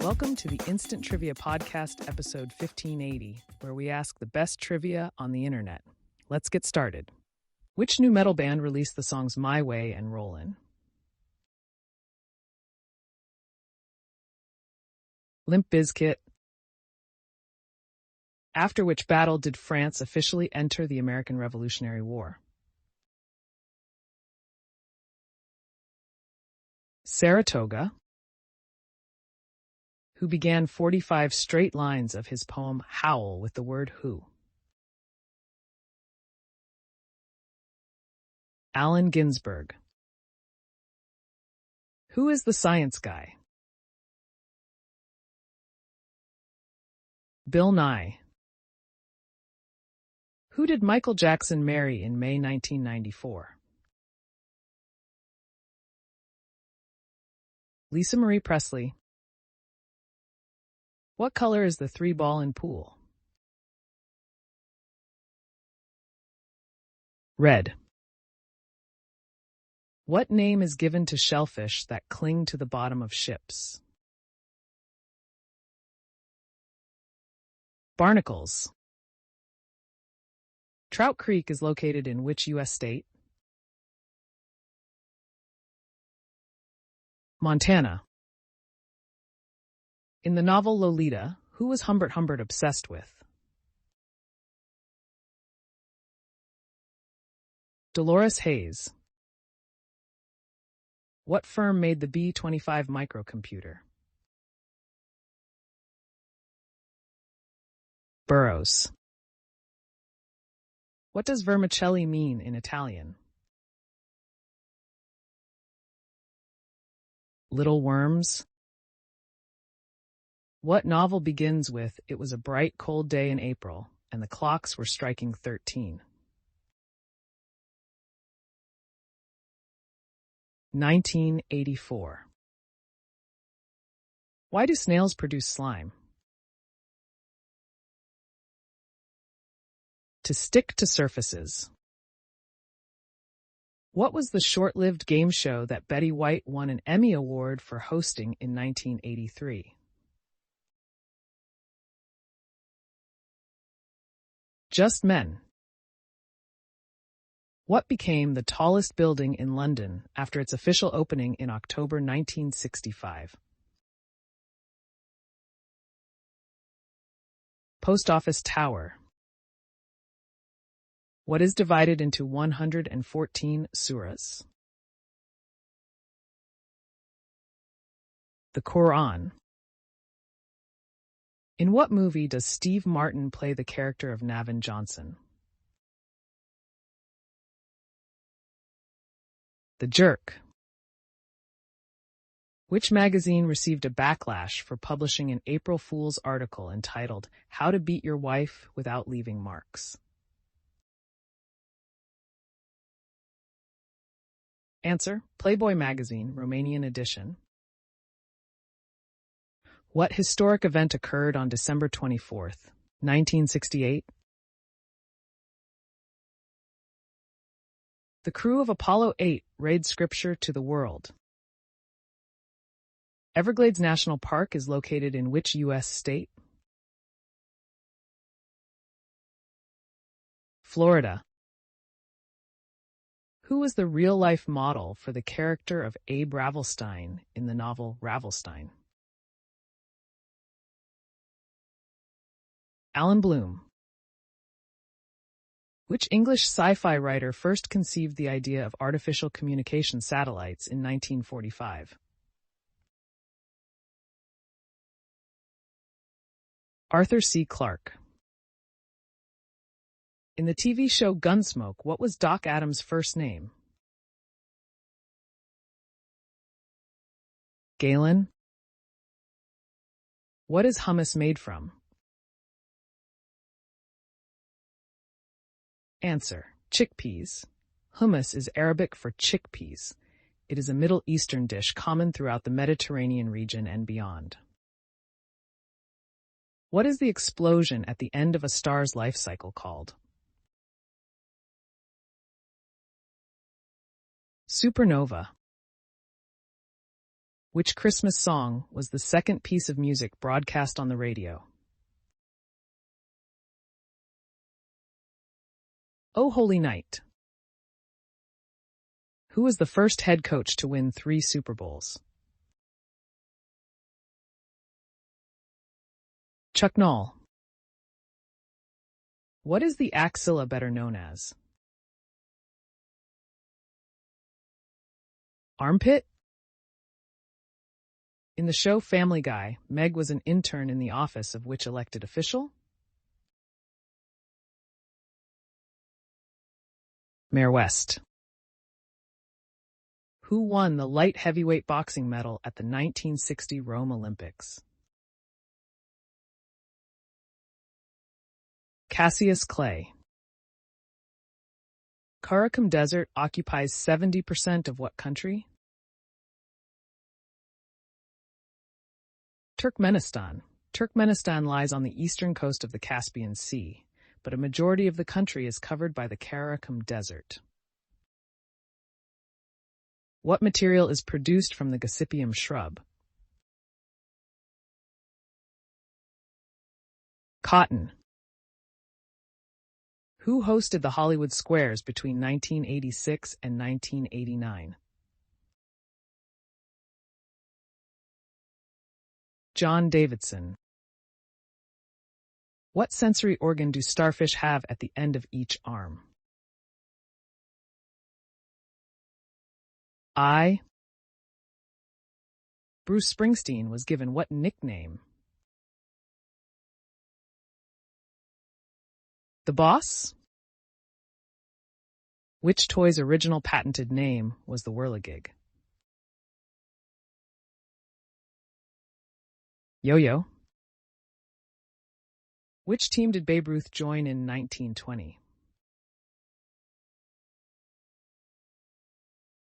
Welcome to the Instant Trivia Podcast, episode 1580, where we ask the best trivia on the internet. Let's get started. Which new metal band released the songs My Way and Rollin'? Limp Bizkit. After which battle did France officially enter the American Revolutionary War? Saratoga. Who began 45 straight lines of his poem Howl with the word who? Allen Ginsberg. Who is the science guy? Bill Nye. Who did Michael Jackson marry in May 1994? Lisa Marie Presley. What color is the three-ball in pool? Red. What name is given to shellfish that cling to the bottom of ships? Barnacles. Trout Creek is located in which U.S. state? Montana. In the novel Lolita, who was Humbert Humbert obsessed with? Dolores Hayes. What firm made the B-25 microcomputer? Burroughs. What does vermicelli mean in Italian? Little worms. What novel begins with, "It was a bright, cold day in April, and the clocks were striking 13"? 1984. Why do snails produce slime? To stick to surfaces. What was the short-lived game show that Betty White won an Emmy Award for hosting in 1983? Just Men. What became the tallest building in London after its official opening in October 1965? Post Office Tower. What is divided into 114 surahs? The Quran. In what movie does Steve Martin play the character of Navin Johnson? The Jerk. Which magazine received a backlash for publishing an April Fool's article entitled How to Beat Your Wife Without Leaving Marks? Answer: Playboy magazine, Romanian edition. What historic event occurred on December 24th, 1968? The crew of Apollo 8 read scripture to the world. Everglades National Park is located in which U.S. state? Florida. Who was the real-life model for the character of Abe Ravelstein in the novel Ravelstein? Alan Bloom. Which English sci-fi writer first conceived the idea of artificial communication satellites in 1945? Arthur C. Clarke. In the TV show Gunsmoke, what was Doc Adams' first name? Galen. What is hummus made from? Answer: chickpeas. Hummus is Arabic for chickpeas. It is a Middle Eastern dish common throughout the Mediterranean region and beyond. What is the explosion at the end of a star's life cycle called? Supernova. Which Christmas song was the second piece of music broadcast on the radio? Oh Holy Night. Who was the first head coach to win 3 Super Bowls? Chuck Noll. What is the axilla better known as? Armpit? In the show Family Guy, Meg was an intern in the office of which elected official? Mayor West. Who won the light heavyweight boxing medal at the 1960 Rome Olympics? Cassius Clay. Karakum Desert occupies 70% of what country? Turkmenistan. Turkmenistan lies on the eastern coast of the Caspian Sea, but a majority of the country is covered by the Karakum Desert. What material is produced from the Gossypium shrub? Cotton. Who hosted the Hollywood Squares between 1986 and 1989? John Davidson. What sensory organ do starfish have at the end of each arm? Eye. Bruce Springsteen was given what nickname? The Boss? Which toy's original patented name was the Whirligig? Yo-yo. Which team did Babe Ruth join in 1920?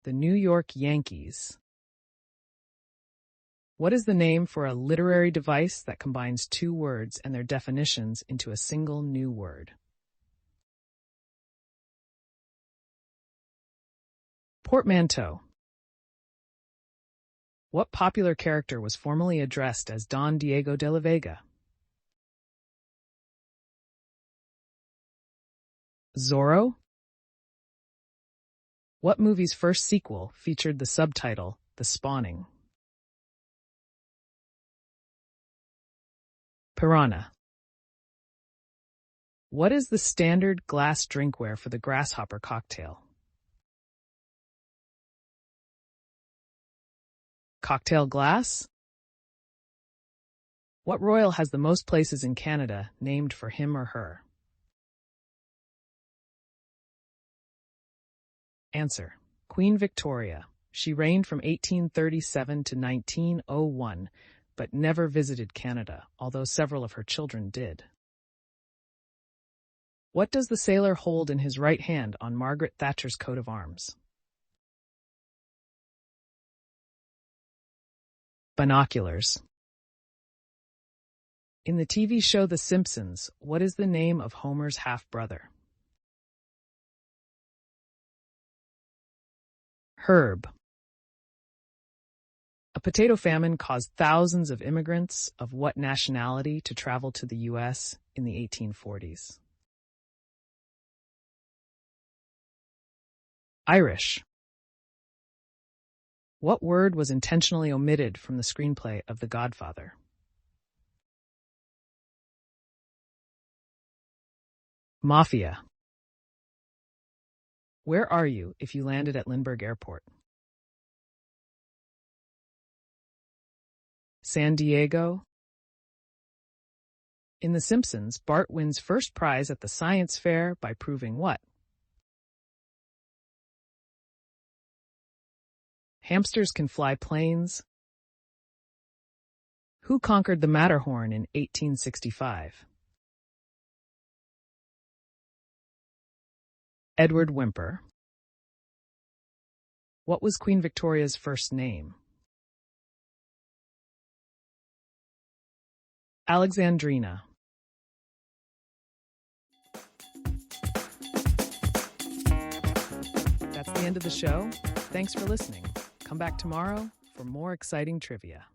The New York Yankees. What is the name for a literary device that combines 2 words and their definitions into a single new word? Portmanteau. What popular character was formerly addressed as Don Diego de la Vega? Zorro? What movie's first sequel featured the subtitle, The Spawning? Piranha. What is the standard glass drinkware for the grasshopper cocktail? Cocktail glass? What royal has the most places in Canada named for him or her? Answer: Queen Victoria. She reigned from 1837 to 1901, but never visited Canada, although several of her children did. What does the sailor hold in his right hand on Margaret Thatcher's coat of arms? Binoculars. In the TV show The Simpsons, what is the name of Homer's half-brother? Herb. A potato famine caused thousands of immigrants of what nationality to travel to the U.S. in the 1840s? Irish. What word was intentionally omitted from the screenplay of The Godfather? Mafia. Where are you if you landed at Lindbergh Airport? San Diego. In The Simpsons, Bart wins first prize at the science fair by proving what? Hamsters can fly planes. Who conquered the Matterhorn in 1865? Edward Whymper. What was Queen Victoria's first name? Alexandrina. That's the end of the show. Thanks for listening. Come back tomorrow for more exciting trivia.